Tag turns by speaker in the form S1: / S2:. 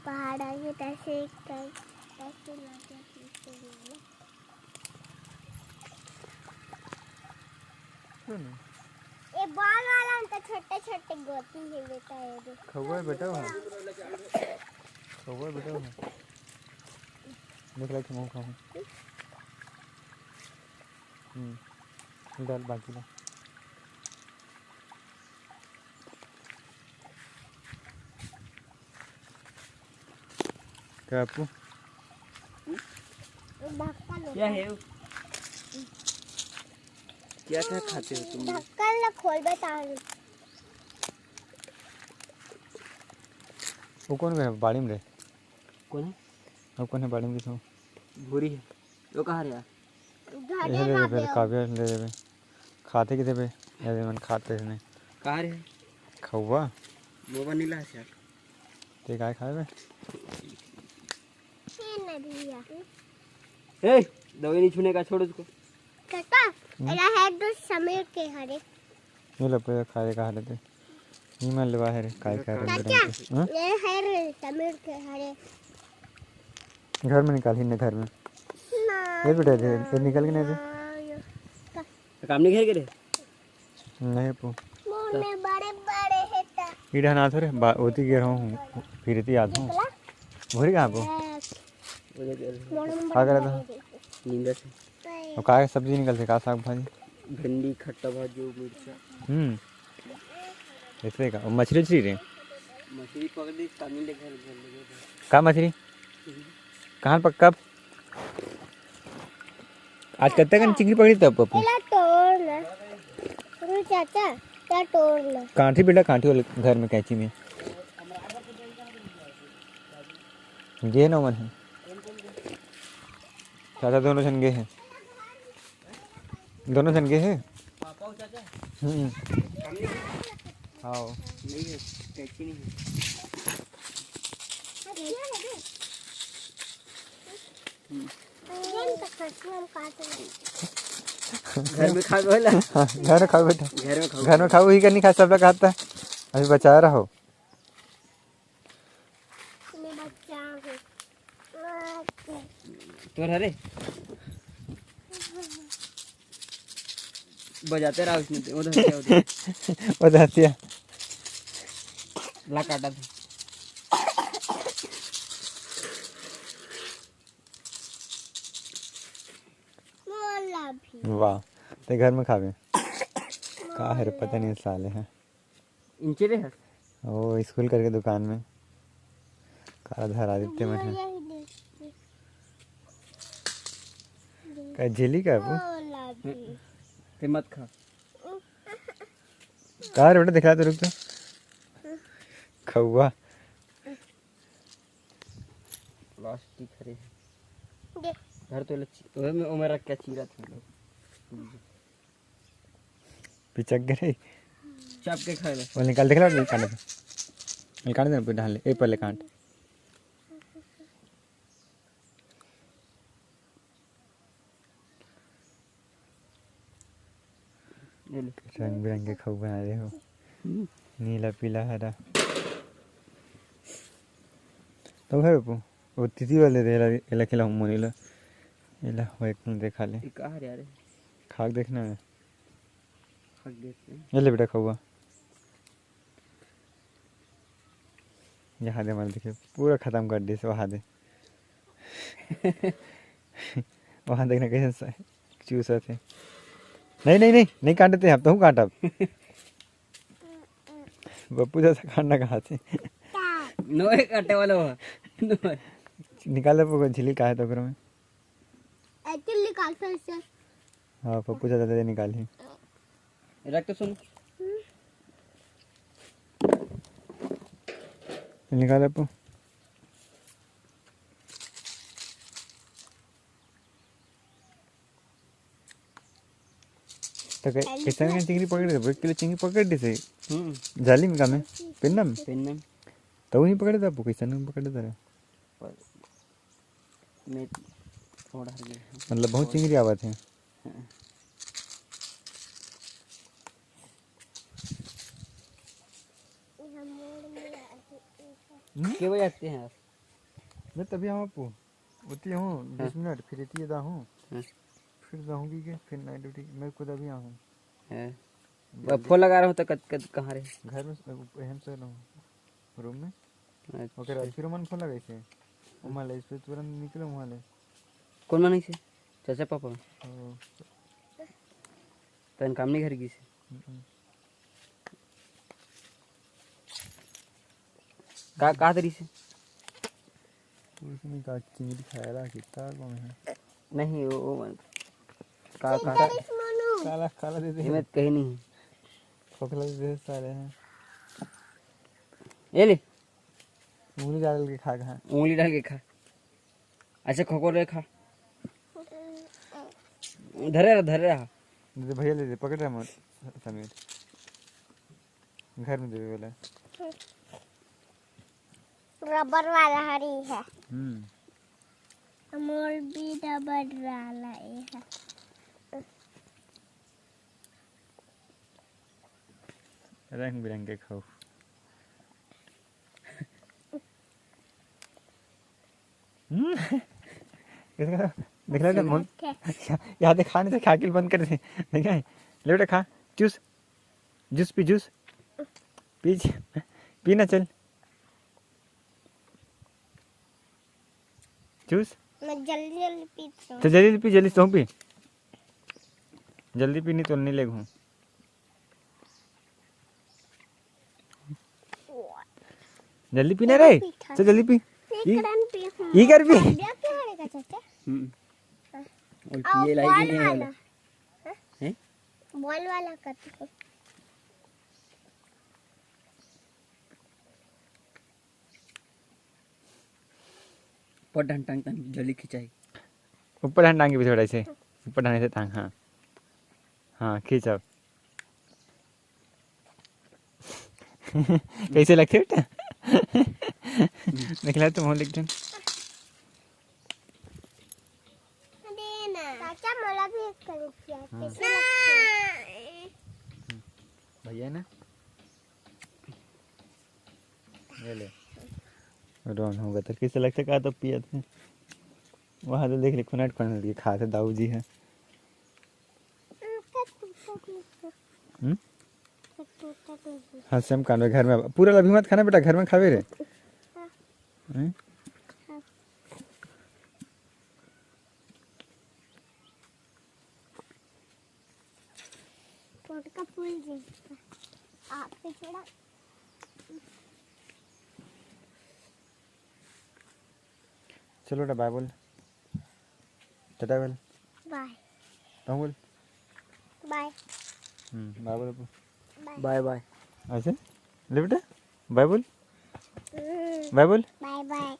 S1: पहाड़ आगे तैसे तैसे लाके पीछे गया ये बाल वाला तो छोटे छोटे गोती है बेटा ये
S2: खौवा बेटा वहाँ खौवा बेटा वहाँ निकला कि मुँह खाऊं डाल बाकी ला क्या आपको
S3: क्या है वो? क्या क्या खाते हो तुम?
S1: ढक्कन ला खोल बता
S2: वो कौन है बाड़ी में रे
S3: कौन है?
S2: वो कौन है बाड़ी में किसो
S3: भूरी है वो कहाँ रहा?
S2: ये ले फिर काव्य ले ले खाते कितने पे यार मन खाते नहीं
S3: कहाँ रहा?
S2: खौवा
S3: वो बनीला है यार
S2: ते काय खाए बे
S3: ए दवाई नहीं छूने का छोड़ उसको
S1: काका एला है तो समीर के हरे
S2: ये लो पे खाए का हालत है नीमल लवा है रे काय कर रहे
S1: हैं ये है रे समीर के हरे
S2: घर में निकाल ही ने घर में ये बेटा ये निकल के नहीं दे
S3: काम नहीं करे
S2: नहीं पू
S1: मुंह में बड़े बड़े है ता
S2: इधर ना थोड़े होती गिर हूँ फिरती आत हूँ भूरी कहाँ को क्या करे था
S3: नींद से
S2: और क्या सब्जी निकलती का साग भाजी
S3: भिंडी खट्टा भाजी मिर्चा
S2: ऐसे का और मछली उछली रे
S3: मछली पकड़ दी पानी ले घर
S2: का मछली कहाँ पर कब आज कत्ते का चिंगड़ी पकड़ी तब पप्पू
S1: एला तोड़ना रू चाचा क्या तोड़ना
S2: कांठी बेटा कांठी वाले घर में कैंची में गे ना मन है चाचा दोनों जन गए हैं दोनों जन गए हैं हाँ
S3: नहीं है कैची नहीं घर में खा बोला
S2: घर में खाओ बेटा
S3: घर में खाओ
S2: ही करनी खा सब लोग खाता है अभी बचा रहो
S3: तो अरे बजाते रहा उसने उधर क्या उधर
S2: बताती है
S3: ला काटा था
S2: वाह ते घर में खावे का है पता नहीं साले हैं
S3: इंचे रे है
S2: ओ स्कूल करके दुकान में काला धरा देते मैं का जेली का वो
S3: ते मत खा
S2: कार बेटा दिखा तो रुक तो खौवा
S3: प्लास्टिक खरे घर तो लच्छी में उमर रख के चीरा था
S2: पिचक गए
S3: चाप के खा ले
S2: वो निकाल दिखला निकाल दे पे डाल ए पहले काट रंग बिरंगे खौवा बना रहे हो नीला पीला हरा तो है पू वो तिथि वाले दे एला खिला हम मोनीला एला हो एक देखा ले
S3: कहां रे यार
S2: खाक देखना है
S3: खाक देखते
S2: ये ले बेटा खौवा यहाँ दे मार देखिए पूरा खत्म कर दी वहाँ दे वहाँ देखना कैसे चूसा थे नहीं काटते अब तो काटा बप्पू जैसा काटना कहाँ से
S3: नोए काटे वाला हुआ
S2: निकाले पप्पू झिली का है तो में
S1: एक्चुअली निकाल से
S2: हाँ पप्पू जैसा दे निकाली
S3: रख तो सुन
S2: निकाले पप्पू तो किसान का चिंगड़ी पकड़ दे 1 किलो चिंगड़ी पकड़ दी से जाली में काम है पिन्ना में तो नहीं पकड़े था आपको किसान में पकड़े था
S3: मैं थोड़ा
S2: मतलब बहुत चिंगड़ी आवत है
S3: के बजे आते हैं आप
S2: मैं तभी आऊँ आपको उतनी हूँ 20 मिनट फिर इतनी दा हूँ
S3: हाँ।
S2: फिर रहूँगी के फिर नाइट ड्यूटी मैं खुद अभी आऊँ
S3: है फोन लगा रहा हूँ तो कद कहाँ रहे?
S2: घर में एहम से रहूँ रूम में ओके
S3: अच्छा।
S2: फिर मन खोला कैसे वहाँ ले इस पे तुरंत निकले वहाँ ले
S3: कौन मानी से चाचा पापा
S2: ओ,
S3: तन काम नहीं घर की से का तरी से
S2: उसमें का चिंगड़ी खाया रहा कितना कौन है
S3: नहीं वो का
S2: काला काला दे दे
S3: हिम्मत कहीं नहीं
S2: खोखला दे दे सारे हैं
S3: ये ले
S2: उंगली डाल के खा खा
S3: उंगली डाल के खा अच्छा खोखोरे खा धरे रहा
S2: दे भैया ले दे पकड़ रहा मत समीर घर में दे बोला
S1: रबर वाला हरी है अमोल भी रबर वाला है
S2: रंग बिरंगे खाओ देख रहा मोल यहाँ से खाने से खा के बंद कर दे देख रहा है ले बेटा खा juice juice P juice P ना चल जूस
S1: मैं जल्दी जल्दी पीता हूँ
S2: तो जल्दी पी जल्दी तो पी जल्दी पी नहीं तो नहीं ले घूम जल्दी पीना रे चल जल्दी पी ये कर पी
S3: और ये लाइक नहीं वाला हैं
S1: बॉल वाला करते हैं
S3: पर टांग टांग टांग जल्दी खिंचाई
S2: ऊपर हाथ टांगे भी थोड़ा से ऊपर ढाने से टांग हाँ हाँ खींच अब कैसे लगते बेटा निकला तुम हो लेकिन
S1: चाचा मला भी एक कर दिया कैसे
S2: भैया ना ये ले रोन होगा तो कैसे लगता कहा तो पिया थे वहाँ तो देख ले खुनाट पड़ने लगी खाते दाऊ जी है हाँ सेम कान घर में पूरा अभी मत खाना बेटा घर में खावे रे
S1: का फूल जी आप पे छोड़ा
S2: चलो बेटा बाय बोल टाटा बोल
S1: बाय
S2: तुम बोल
S1: बाय
S2: बाय बोल
S3: बाय बाय
S2: ऐसे ले बेटा बाय बोल बाय बोल
S1: बाय बाय